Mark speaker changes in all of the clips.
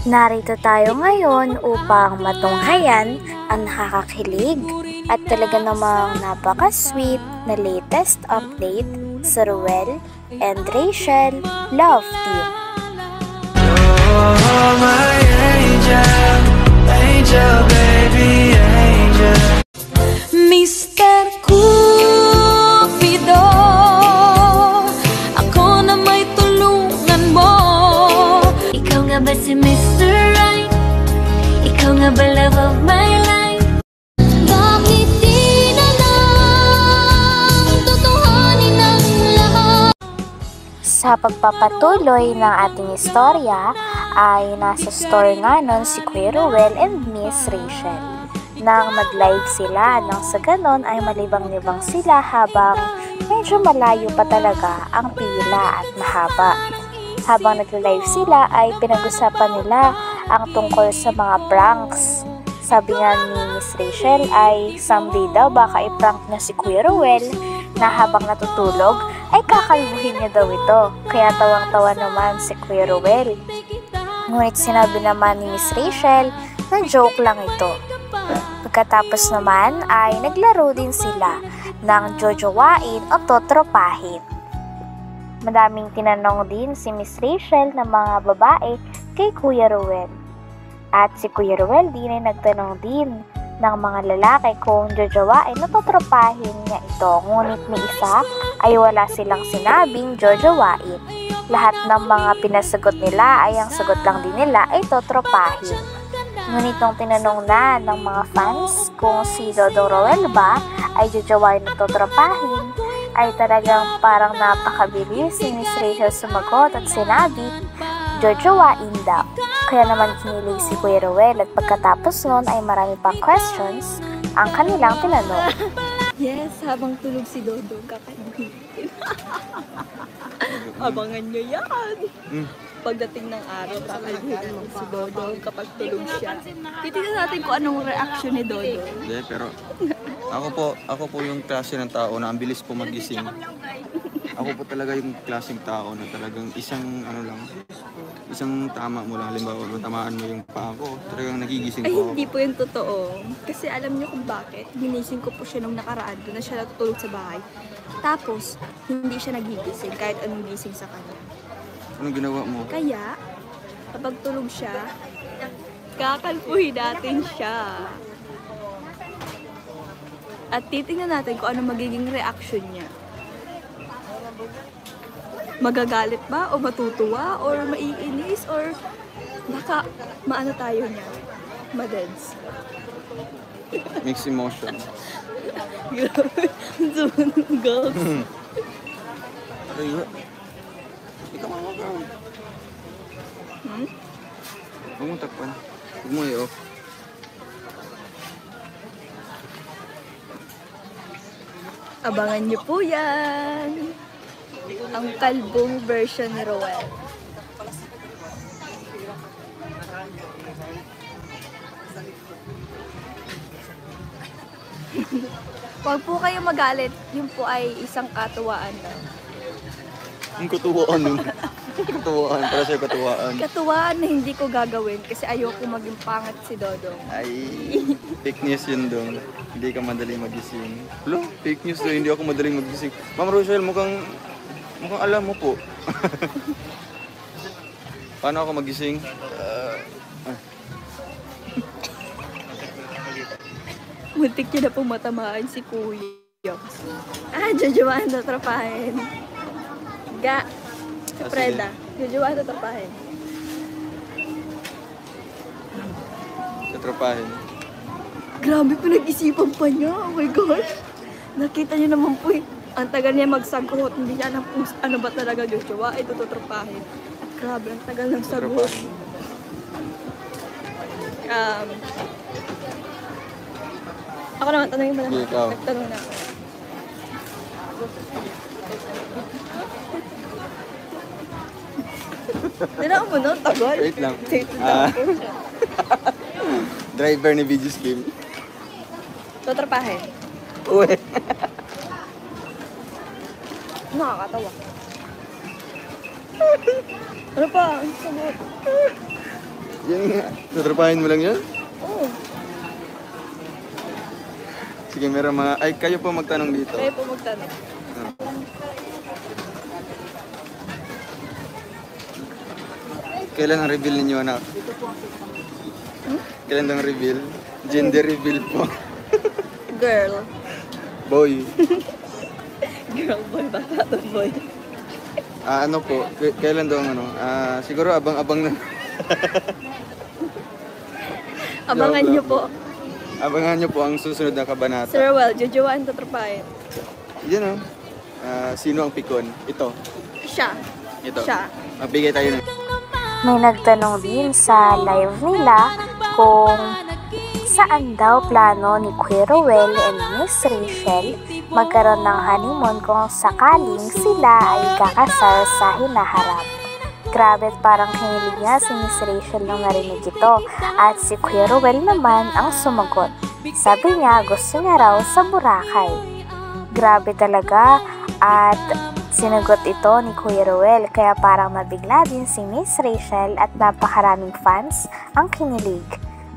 Speaker 1: Narito tayo ngayon upang matunghayan ang nakakakilig at talaga namang napaka-sweet na latest update sa Ruel and Rachel Love Team.
Speaker 2: Oh, my angel, angel, baby, angel.
Speaker 3: Mr. Cupido, ako na may tulungan mo. Ikaw nga ba si Mr. Right? Ikaw nga ba love of my life? Bakit di na lang tutuhanin ang lahat?
Speaker 1: Sa pagpapatuloy ng ating istorya ay nasa store nga nun si Kuya Ruel and Miss Rachel. Nang mag-live sila, nang sa ganon ay malibang-libang sila habang medyo malayo pa talaga ang pila at mahaba. Habang nag-live sila ay pinag-usapan nila ang tungkol sa mga pranks. Sabi nga ni Miss Rachel ay someday daw baka i-prank na si Kuya Ruel na habang natutulog ay kakalbuhin niya daw ito. Kaya tawang-tawa naman si Kuya Ruel. Ngunit sinabi naman ni Miss Rachel na joke lang ito. Pagkatapos naman ay naglaro din sila ng jojowain o totropahin. Madaming tinanong din si Miss Rachel ng mga babae kay Kuya Ruel. At si Kuya Ruel din ay nagtanong din ng mga lalaki kung jojowain o totropahin niya ito. Ngunit ni isa ay wala silang sinabing jojowain. Lahat ng mga pinasagot nila ay ang sagot lang din nila ay totropahin. Ngunit nung tinanong na ng mga fans kung si Dodong Roel ba ay jojowain o totropahin, ay talagang parang napakabilis si Miss Rachel sumagot at sinabi, jojowain daw. Kaya naman kinilig si Kuya Ruel at pagkatapos nun ay marami pang questions ang kanilang tinanong.
Speaker 4: Yes, habang tulog si Dodong, kakaibigan. Abangan nyo yan. Pagdating ng araw, kakaibigan si Dodong kapag tulog siya. Titignan natin kung anong reaction ni Dodong.
Speaker 5: Hindi, pero ako po yung klase ng tao na ang bilis po magising. Ako po talaga yung klaseng tao na talagang isang tama mo lang, halimbawa tamaan mo yung paa ko, talagang nagigising
Speaker 4: Ay,
Speaker 5: po ako.
Speaker 4: hindi po yung totoo. Kasi alam niyo kung bakit. Ginising ko po siya nung nakaraan. Doon na siya natutulog sa bahay. Tapos, hindi siya nagigising kahit anong gising sa kanya.
Speaker 5: Anong ginawa mo?
Speaker 4: Kaya, kapag tulog siya, kakalpuhin natin siya. At titingnan natin kung ano magiging reaction niya. Magagalit ba? O matutuwa? Or maiinis? Or baka maano tayo niya? Madeds.
Speaker 5: Mixed emotion.
Speaker 4: Girls.
Speaker 5: Ay, ikaw mamagaw. Huwag mo takpan. Huwag mo i-off.
Speaker 4: Abangan niyo po yan. Ang kalbong version ni Roel. Huwag po kayo magalit. Yun po ay isang katuwaan lang.
Speaker 5: Ang katuwaan nun. Katuwaan, para sa'yo katuwaan.
Speaker 4: Katuwaan na hindi ko gagawin kasi ayoko maging pangat si Dodong.
Speaker 5: Ay, fake news yun dong. Hindi ka madaling magising. Hello, fake news daw, hindi ako madaling magising. Ma'am Rochelle, mukhang alam mo po. Paano ako magising?
Speaker 4: Muntik niya na pong matamaan si Kuya. Jojowain na trapahin. Si Preda. Jojowain na trapahin.
Speaker 5: Katropahin.
Speaker 4: Grabe, pinag-isipan pa niya. Oh my gosh. Nakita niyo naman po ang tagal niya magsagot. Hindi niya alam kung ano ba talaga jojowain. Ito trapahin. At grabe, ang tagal ng sagot. Ako naman, tanongin mo naman.
Speaker 5: Ikaw.
Speaker 4: Nagtanong na ako. Dinaan mo nun, tagal.
Speaker 5: Wait lang.
Speaker 4: Wait lang po siya.
Speaker 5: Driver ni Videos Game.
Speaker 4: Tutrapahin.
Speaker 5: Uwe.
Speaker 4: Nakakatawa. Ano pa? Ang sagot.
Speaker 5: Yan nga. Tatrapahin mo lang yan?
Speaker 4: Oo.
Speaker 5: Sige, meron mga... Ay, kayo po magtanong dito.
Speaker 4: Kaya po magtanong.
Speaker 5: Kailan ang reveal ninyo, anak? Kailan ang reveal? Gender reveal po.
Speaker 4: Girl.
Speaker 5: Boy.
Speaker 4: Girl boy, bata to boy.
Speaker 5: Ano po? Kailan daw ang ano? Siguro abang-abang na.
Speaker 4: Abangan nyo po.
Speaker 5: Abangan nyo po ang susunod na kabanata.
Speaker 4: Sir Well, jojowain tatrapahin.
Speaker 5: Yan o. Sino ang pikon? Ito.
Speaker 4: Siya.
Speaker 5: Ito.
Speaker 4: Siya.
Speaker 5: Magbigay tayo ng...
Speaker 1: May nagtanong din sa live nila kung saan daw plano ni Kuya Ruel and Miss Rachel magkaroon ng honeymoon kung sakaling sila ay kakasal sa hinaharap. Grabe, parang hinilig niya si Miss Rachel nang narinig ito at si Kuya Ruel naman ang sumagot. Sabi niya gusto niya raw sa Boracay. Grabe talaga at sinagot ito ni Kuya Ruel kaya parang mabigla din si Miss Rachel at napakaraming fans ang kinilig.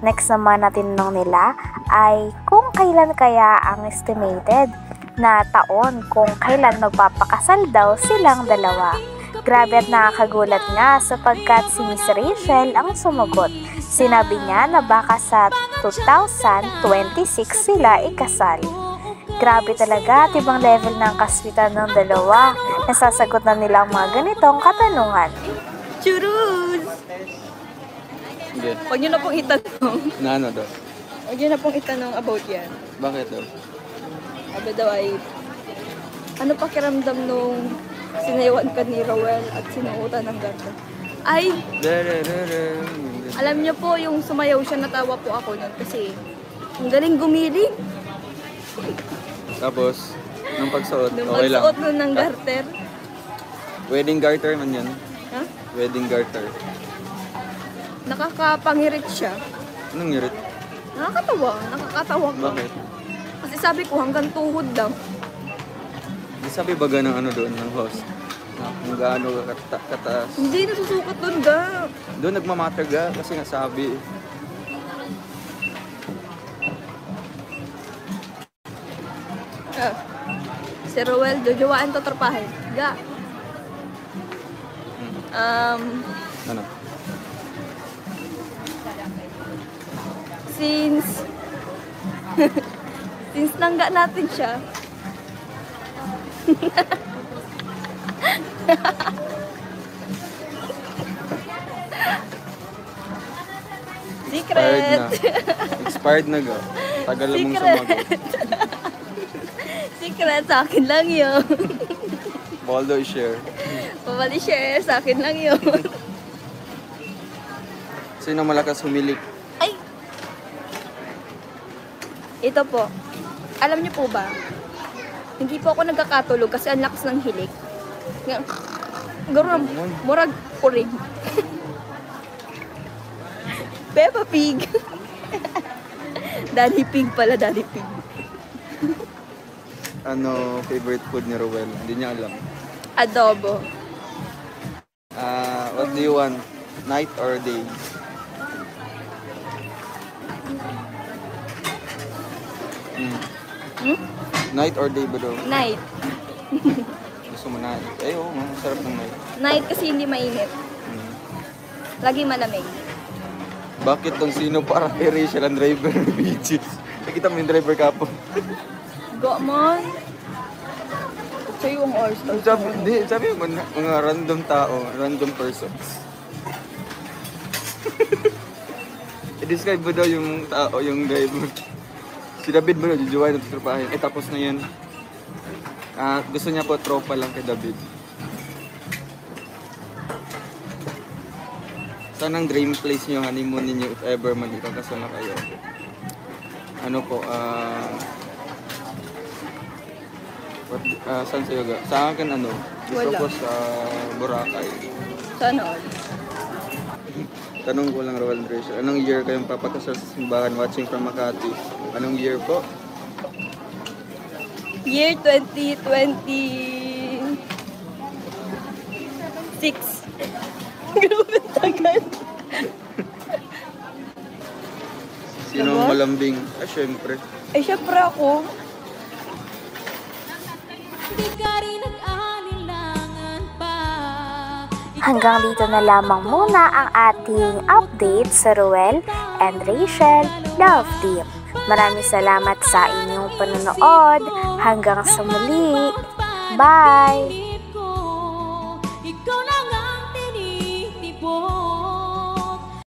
Speaker 1: Next naman na tinanong nila ay kung kailan kaya ang estimated na taon kung kailan magpapakasal daw silang dalawa. Grabe at nakakagulat nga sapagkat si Miss Rachel ang sumagot. Sinabi niya na baka sa 2026 sila ikasal. Grabe talaga at ibang level ng kaswitan ng dalawa. Nasasagot na nila ang mga ganitong katanungan.
Speaker 4: Churus!
Speaker 5: Hindi.
Speaker 4: Huwag nyo na pong itanong.
Speaker 5: Na ano daw?
Speaker 4: Huwag nyo na pong itanong about yan.
Speaker 5: Bakit daw?
Speaker 4: Sabi daw ay, ano pakiramdam nung sinayawan ka ni Rowell at sinuutan ng ganda? Ay, alam niyo po, yung sumayaw siya, natawa po ako nun kasi ang galing gumiling.
Speaker 5: Tapos, nung pagsuot,
Speaker 4: Nung
Speaker 5: okay lang.
Speaker 4: magsuot nun ng garter.
Speaker 5: Wedding garter man yan.
Speaker 4: Ha?
Speaker 5: Wedding garter.
Speaker 4: Nakakapangirit siya.
Speaker 5: Anong ngirit?
Speaker 4: Nakakatawa ko.
Speaker 5: Bakit?
Speaker 4: Kasi sabi ko hanggang tuhod lang.
Speaker 5: Di sabi baga ng ano doon, ng host? Kung gaano kataas.
Speaker 4: Hindi nasusukat doon ga.
Speaker 5: Doon nagmamatter ga kasi nga sabi.
Speaker 4: Si Rowell, jojowain to trapahin. Ga.
Speaker 5: Ano?
Speaker 4: Since nangga natin siya. Secret.
Speaker 5: Expired na ga. Tagal mong
Speaker 4: Secret.
Speaker 5: sumagot.
Speaker 4: Secret, sa akin lang yun.
Speaker 5: Baldo i-share.
Speaker 4: Pabali share, sa akin lang yun.
Speaker 5: Sino malakas humilik?
Speaker 4: Ay! Ito po. Alam niyo po ba? Hindi po ako nagkakatulog kasi ang lakas ng hilik. Gano'n, murag urig. Peppa Pig. Daddy Pig pala, Daddy Pig.
Speaker 5: Ano favorite food ni Rowell? Hindi niya alam.
Speaker 4: Adobo.
Speaker 5: What do you want? Night or day? Night or day ba daw?
Speaker 4: Night.
Speaker 5: Gusto mo night? Eh, oo, masarap ng night.
Speaker 4: Night kasi hindi mainit. Lagi malamig.
Speaker 5: Bakit tong sino para kay Rachel ang driver ng beaches? Nakita mo yung driver kapo.
Speaker 4: Go mon. Sa'yo ang all-star.
Speaker 5: Sabi mo, mga random tao, random persons. I-describe mo daw yung tao, yung driver. Si David mo daw, jujuwain at trupahin. Tapos na yun. Gusto niya po tropa lang kay David. Saan ang dream place niyo, honeymoon ninyo if ever magkakasal na kayo? Ano po, saan sa'yo ga? Sa akin ano? Gusto
Speaker 4: Wala.
Speaker 5: ko sa Boracay.
Speaker 4: Sana all.
Speaker 5: Tanong ko lang, Rowell and Rachel, anong year kayong papakasal sa simbahan watching from Makati? Anong year po?
Speaker 4: Year 2026. Grabe tagal.
Speaker 5: Sino ang malambing? Syempre.
Speaker 4: Syempre ako.
Speaker 3: Di ka rin nag-alinlangan pa.
Speaker 1: Hanggang dito na lamang muna ang ating update sa Ruel and Rachel Love Team. Maraming salamat sa inyong panonood. Hanggang sa muli. Bye!